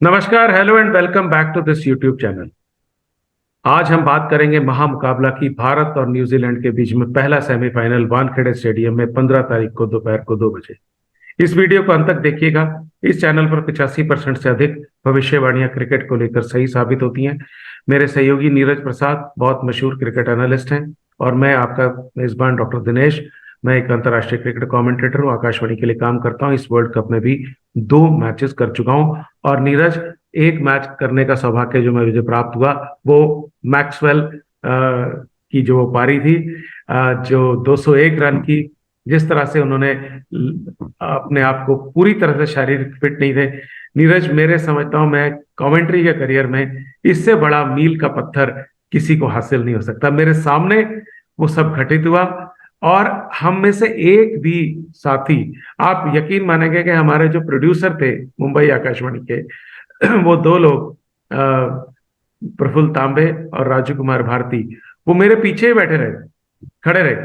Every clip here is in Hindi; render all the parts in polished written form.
नमस्कार, hello and welcome back to this YouTube channel. आज हम बात करेंगे महामुकाबला की भारत और न्यूजीलैंड के बीच में पहला सेमीफाइनल वानखेड़े स्टेडियम में 15 तारीख को दोपहर को 2 बजे। इस वीडियो को अंत तक देखिएगा। इस चैनल पर 85% से अधिक भविष्यवाणियां क्रिकेट को लेकर सही साबित होती हैं। मेरे सहयोगी नीरज प्रसाद बहुत मशहूर क्रिकेट एनालिस्ट हैं और मैं आपका मेजबान डॉक्टर दिनेश। मैं एक अंतर्राष्ट्रीय क्रिकेट कमेंटेटर हूँ, आकाशवाणी के लिए काम करता हूँ। इस वर्ल्ड कप में भी 2 मैचेस कर चुका हूँ। और नीरज, एक मैच करने का सौभाग्य जो मुझे प्राप्त हुआ वो मैक्सवेल की जो वो पारी थी, जो 201 रन की। जिस तरह से उन्होंने अपने आप को पूरी तरह से शारीरिक फिट नहीं थे। नीरज, मेरे समझता हूं मैं कमेंट्री के करियर में इससे बड़ा मील का पत्थर किसी को हासिल नहीं हो सकता। मेरे सामने वो सब घटित हुआ और हम में से एक भी साथी, आप यकीन मानेंगे कि हमारे जो प्रोड्यूसर थे मुंबई आकाशवाणी के, वो 2 लोग, प्रफुल्ल तांबे और राजू कुमार भारती, वो मेरे पीछे ही बैठे रहे, खड़े रहे।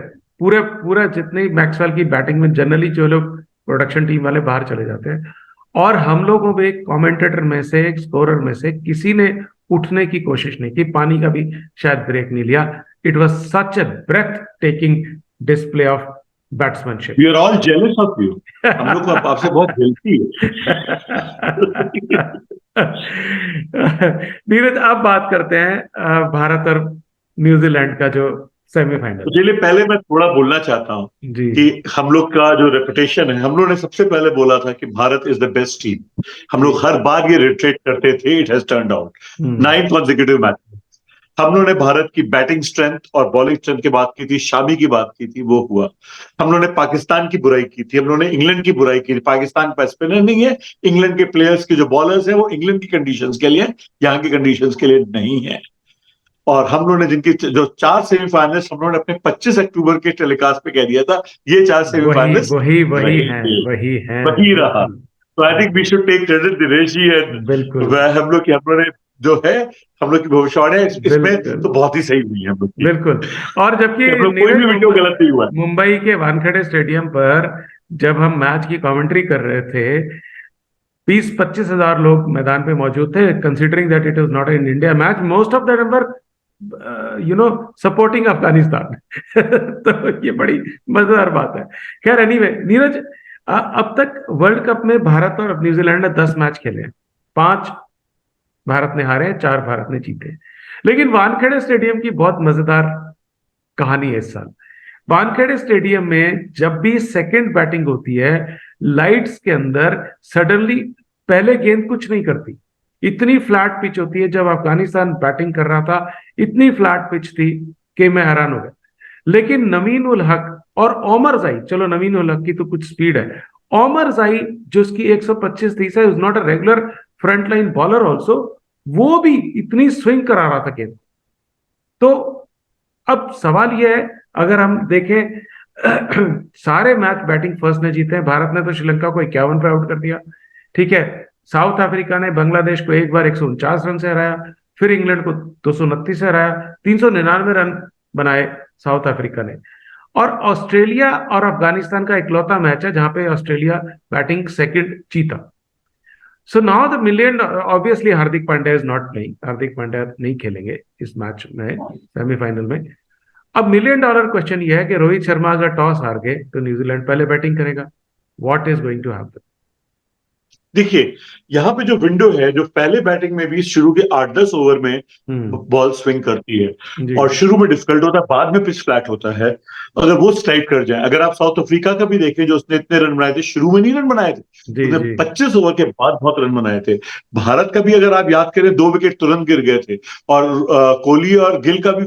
पूरे पूरा जितनी मैक्सवेल की बैटिंग में जनरली जो लोग प्रोडक्शन टीम वाले बाहर चले जाते हैं, और हम लोगों में एक कमेंटेटर में से, एक स्कोरर में से किसी ने उठने की कोशिश नहीं की, पानी का भी शायद ब्रेक नहीं लिया। It was such a breathtaking display of batsmanship. We are all jealous of you. हम लोग को आपसे बहुत जलती है। नीरज, आप बात करते हैं भारत और न्यूजीलैंड का जो सेमीफाइनल। तो चलिए, पहले मैं थोड़ा बोलना चाहता हूँ जी। कि हम लोग का जो रेपुटेशन है, हम लोग ने सबसे पहले बोला था कि Bharat is the best team. हम जी। लोग हर बार ये रिट्रेट करते थे। It has turned out hmm. 9 consecutive match. हम लोगों ने भारत की बैटिंग स्ट्रेंथ और बॉलिंग स्ट्रेंथ की बात की थी, शामी की बात की थी, वो हुआ। हम लोगों ने पाकिस्तान की बुराई की थी, हम लोगों ने इंग्लैंड की बुराई की थी। पाकिस्तान का स्पिनर नहीं है, इंग्लैंड के प्लेयर्स के जो बॉलर्स हैं वो इंग्लैंड की कंडीशंस के लिए, यहाँ की कंडीशंस के लिए नहीं है। और हम लोगों ने जिनकी जो 4 सेमीफाइनल्स हम लोगों ने अपने 25 अक्टूबर के टेलीकास्ट पे कह दिया था, ये 4 वही सेमीफाइनल्स वही वही है, रहेंगे, वही है। वही रहा। बिल्कुल। तो I think we should take credit, Dinesh ji. And बिल्कुल। हम लोग ने जो है, हम लोग की भविष्यवाणी इसमें बिल्कुल। तो बहुत ही सही हुई है हम लोग की, बिल्कुल। और जबकि कि हम लोग कोई नीरज, भी वीडियो गलत नहीं हुआ है। मुंबई के वानखेड़े स्टेडियम पर जब हम मैच की कमेंट्री कर रहे थे, 20-25 हजार लोग मैदान पे मौजूद थे। Considering that it is not in India match, most of the number supporting Afghanistan. तो ये बड़ी मजेदार बात है। खैर, एनीवे नीरज, अब तक वर्ल्ड कप में भारत और न्यूजीलैंड ने 10 मैच खेले हैं। 5 भारत ने हारे, 4 भारत ने जीते। लेकिन वानखेड़े स्टेडियम की बहुत मजेदार कहानी है इस साल। वानखेड़े स्टेडियम में जब भी सेकंड बैटिंग होती है, लाइट्स के अंदर सडनली पहले गेंद कुछ नहीं करती। इतनी फ्लैट पिच होती है। जब अफगानिस्तान बैटिंग कर रहा था, इतनी फ्लैट पिच थी कि मैं हैरान हो गया। लेकिन नवीन उल हक और ओमर जाई, चलो नवीन उल हक की तो कुछ स्पीड है, ओमर जाई जो उसकी 125 है, is not a regular front line bowler also, वो भी इतनी स्विंग करा रहा था गेंद। तो अब सवाल यह है, अगर हम देखें, सारे मैच बैटिंग फर्स्ट ने जीते हैं। भारत ने तो श्रीलंका को 51 पे आउट कर दिया, ठीक है। साउथ अफ्रीका ने बांग्लादेश को एक बार 149 रन से हराया, फिर इंग्लैंड को 229 से हराया, 399 रन बनाए साउथ अफ्रीका ने। और ऑस्ट्रेलिया और अफगानिस्तान का इकलौता मैच है जहां पे ऑस्ट्रेलिया बैटिंग सेकंड जीता। So now the million, obviously Hardik Pandya is not playing, Hardik Pandya नहीं खेलेंगे इस मैच में, सेमीफाइनल में। अब $1 million क्वेश्चन ये है कि रोहित शर्मा अगर टॉस हार गए तो न्यूजीलैंड पहले बैटिंग करेगा। What is going to happen? देखिए, यहाँ पे जो विंडो है, जो पहले बैटिंग में भी शुरू के 8-10 ओवर में हम्म। बॉल स्विंग करती है, जी। और शुरू में डिफिकल्ट होता है, बाद में पिच फ्लैट होता है। अगर वो स्ट्राइक कर जाए, अगर आप साउथ अफ्रीका का भी देखें, जो उसने इतने रन बनाए थे, शुरू में नहीं रन बनाए थे, जी। उसने जी। 25 ओवर के बाद बहुत रन बनाए थे। भारत का भी अगर आप याद करें, 2 विकेट तुरंत गिर गए थे, और कोहली और गिल का भी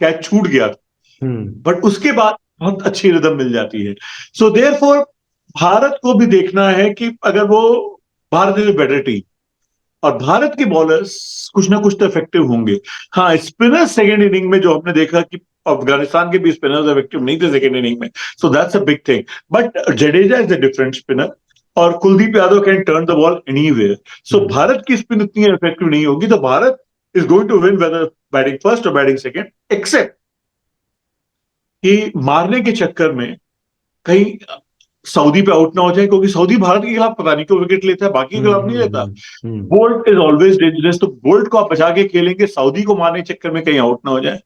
कैच छूट गया था, हम्म। बट उसके बाद बहुत अच्छी रिदम मिल जाती है। सो देयरफॉर भारत को भी देखना है कि अगर वो, भारत इज बेटर टीम, और भारत के बॉलर्स कुछ ना कुछ तो इफेक्टिव होंगे। हाँ, स्पिनर सेकेंड इनिंग में जो हमने देखा कि अफगानिस्तान के भी स्पिनर्स इफेक्टिव नहीं थे सेकेंड इनिंग में, so that's a big thing. But Jadeja is a different spinner, और Kuldeep Yadav can turn the ball anywhere. So hmm. Bharat की स्पिन इतनी इफेक्टिव नहीं होगी, तो Bharat is going to win whether batting first और बैटिंग सेकेंड, एक्सेप्ट कि मारने के चक्कर में कहीं सऊदी पे आउट ना हो जाए, क्योंकि सऊदी भारत के खिलाफ पता नहीं क्यों विकेट लेता है, बाकी के खिलाफ नहीं लेता। हम्म। बोल्ट इज ऑलवेज डेंजरस, तो बोल्ट को आप बचा के खेलेंगे, सऊदी को मारने के चक्कर में कहीं आउट ना हो जाए,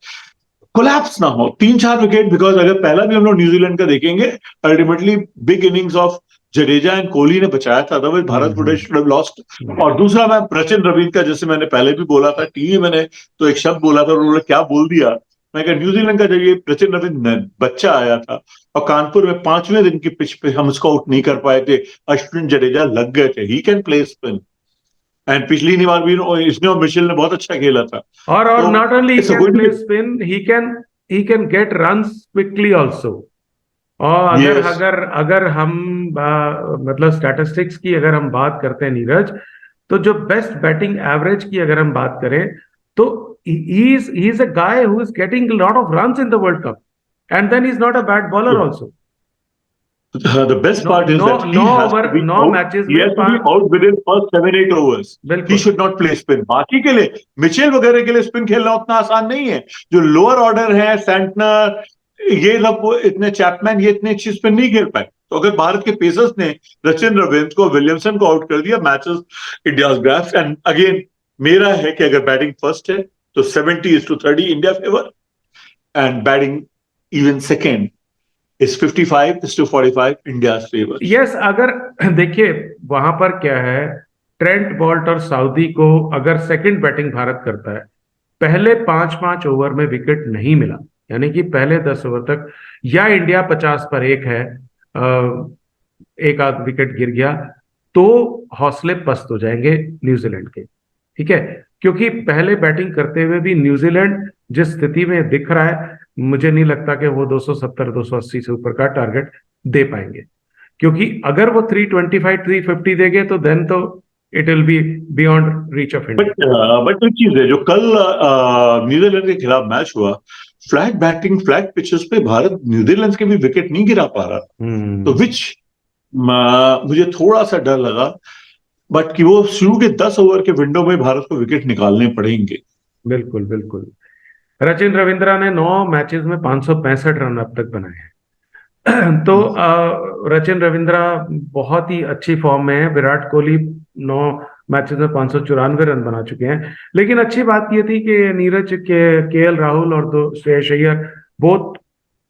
कोलैप्स ना हो। 3-4 विकेट, बिकॉज अगर पहला भी हम लोग न्यूजीलैंड का देखेंगे, ultimately big innings of Jadeja and Kohli ने बचाया था, otherwise Bharat would have lost. और दूसरा, मैं सचिन रविंद्र का, जैसे मैंने पहले भी बोला था टीवी, मैंने तो एक शब्द बोला था, उन्होंने क्या बोल दिया, मैं कहा न्यूजीलैंड का जब ये सचिन रविंद्र बच्चा आया था और कानपुर में 5वें दिन की पिच पे हम उसको आउट नहीं कर पाए थे, अश्विन जडेजा लग गए थे, he can play spin, and पिछली बार भी इसने और मिशेल ने बहुत अच्छा खेला था। और तो not only it's can going play to spin, he can get runs quickly also. और बी, अगर यस, अगर अगर हम मतलब स्टैटिस्टिक्स की अगर हम बात करते हैं नीरज, तो जो बेस्ट बैटिंग एवरेज की अगर हम बात करें, तो he is a guy who is getting lot of runs in the world cup, and then he is not a bad bowler also. the best नौ part is नौ that नौ he has over to be 9 out. Matches He में has to be out within first 7-8 overs. He बिल्कुल। should not play spin. बाकी के लिए, मिचेल वगैरह के लिए स्पिन खेलना उतना आसान नहीं है। जो लोअर ऑर्डर है, सेंटनर, ये सब इतने, चैपमैन, ये इतने अच्छी स्पिन नहीं खेल पाए। तो अगर भारत के पेसर्स ने सचिन रविंद्र को, विलियमसन को आउट कर दिया, matches India graphs. And again मेरा है कि अगर बैटिंग फर्स्ट है तो 70-30 India favour, and batting even second is 55-45 India favour. Yes, अगर देखिए वहां पर क्या है, ट्रेंट बोल्ट और साउदी को अगर सेकंड बैटिंग भारत करता है, पहले 5-5 ओवर में विकेट नहीं मिला, यानी कि पहले 10 ओवर तक, या इंडिया 50 पर 1 है, एक आध विकेट गिर गया, तो हौसले पस्त हो जाएंगे न्यूजीलैंड के। ठीक है, क्योंकि पहले बैटिंग करते हुए भी न्यूजीलैंड जिस स्थिति में दिख रहा है, मुझे नहीं लगता कि वो 270-280 से ऊपर का टारगेट दे पाएंगे। क्योंकि अगर वो 325-350 देंगे तो देन तो it will be beyond reach of but India. But एक चीज है, जो कल न्यूजीलैंड के खिलाफ मैच हुआ, फ्लैट बैटिंग, फ्लैट पिचेस पे भारत न्यूजीलैंड के भी विकेट नहीं गिरा पा रहा, तो विच मुझे थोड़ा सा डर लगा, बट कि वो शुरू के 10 ओवर के विंडो में भारत को विकेट निकालने पड़ेंगे। बिल्कुल बिल्कुल। सचिन रविंद्रा ने 9 मैचेस में 565 रन अब तक बनाए हैं। तो सचिन रविंद्रा बहुत ही अच्छी फॉर्म में है। विराट कोहली 9 मैचेस में 594 रन बना चुके हैं। लेकिन अच्छी बात यह थी कि नीरज के एल राहुल और दो Shreyas Iyer both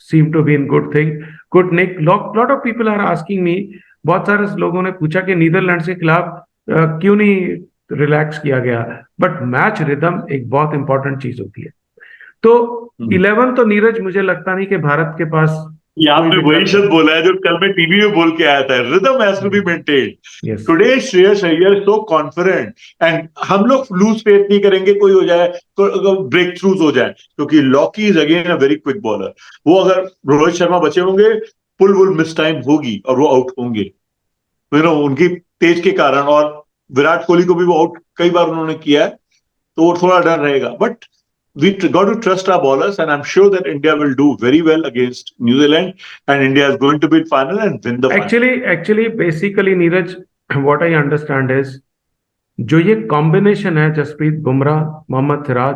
seem to be in good nick. Lot of people are asking me, बहुत सारे लोगों ने पूछा कि नीदरलैंड्स के खिलाफ क्यों नहीं रिलैक्स किया गया, बट मैच रिदम एक बहुत इंपॉर्टेंट चीज होती है। तो 11 तो नीरज मुझे लगता नहीं कि भारत के पास ये कोई आपने वही विकल्प है। शब्द बोला है जो कल मैं टीवी में बोल के आया था, rhythm has to be maintained. Yes. Today Shreyas Iyer so confident, and हम लोग लूज फेथ नहीं करेंगे कोई हो जाए तो ब्रेक थ्रूज हो जाए, क्योंकि Lockie is again a very quick bowler. वो अगर रोहित शर्मा बचे होंगे, पुल वुल मिस टाइम होगी और वो आउट होंगे, यू नो, उनकी तेज के कारण। और विराट कोहली को भी वो आउट कई बार उन्होंने किया है, तो वो थोड़ा डर रहेगा। But we got to trust our bowlers, and I'm sure that India will do very well against New Zealand, and India is going to be in final and win the final. Actually basically Neeraj, what I understand is, जो ये कॉम्बिनेशन है जसप्रीत बुमराह, मोहम्मद सिराज,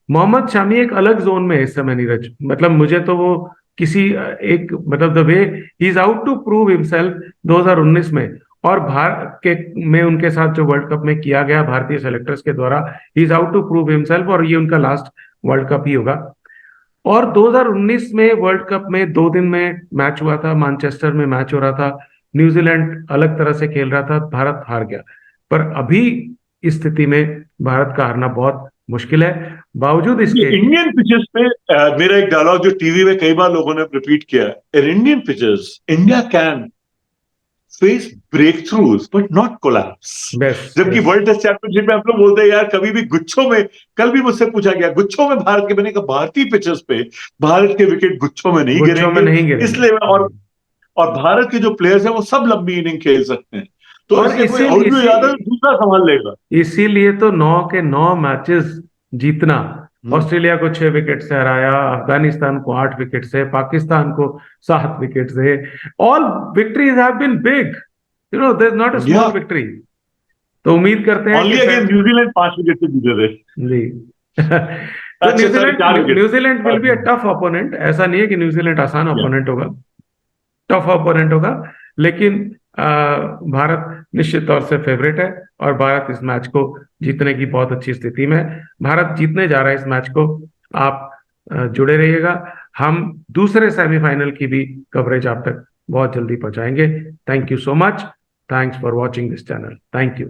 मोहम्मद शामी एक अलग जोन में है इस समय नीरज। मतलब मुझे तो वो किसी एक मतलब the way he is out to prove himself 2019 में, और भारत के में उनके साथ जो वर्ल्ड कप में किया गया भारतीय सेलेक्टर्स के द्वारा, he is out to prove himself, और ये उनका लास्ट वर्ल्ड कप ही होगा। और 2019 में वर्ल्ड कप में 2 दिन में मैच हुआ था, मैनचेस्टर में मैच हो रहा था, न्यूजीलैंड अलग तरह से खेल रहा था, भारत हार गया। पर अभी इस स्थिति में भारत का हारना बहुत मुश्किल है, बावजूद इसके। इंडियन पिचेस पे मेरा एक डायलॉग जो टीवी में कई बार लोगों ने रिपीट किया है, in Indian pitches India can face breakthroughs but not collapse. जबकि वर्ल्ड टेस्ट चैंपियनशिप में हम लोग बोलते हैं यार कभी भी गुच्छों में, कल भी मुझसे पूछा गया गुच्छों में भारत के बने का, भारतीय पिचेस पे भारत के विकेट गुच्छों में नहीं गिरेंगे, इसलिए और भारत के जो प्लेयर्स हैं वो सब लंबी इनिंग खेल सकते हैं, तो इसलिए कोई आउट भी हो जाता है दूसरा संभाल लेगा। इसीलिए तो 9 के 9 मैचेस जीतना, ऑस्ट्रेलिया को 6 विकेट से हराया, अफगानिस्तान को 8 विकेट से, पाकिस्तान को 7 विकेट से। All victories have been big, you know, there is not a small victory. तो उम्मीद करते हैं कि न्यूजीलैंड 5 विकेट से जीते थे जी। तो New Zealand will be a tough opponent, ऐसा नहीं है कि न्यूजीलैंड आसान ओपोनेंट होगा। टफ ओपोनेंट होगा, लेकिन भारत निश्चित तौर से फेवरेट है और भारत इस मैच को जीतने की बहुत अच्छी स्थिति में है। भारत जीतने जा रहा है इस मैच को। आप जुड़े रहिएगा, हम दूसरे सेमीफाइनल की भी कवरेज आप तक बहुत जल्दी पहुंचाएंगे। Thank you so much, thanks for watching this channel, thank you.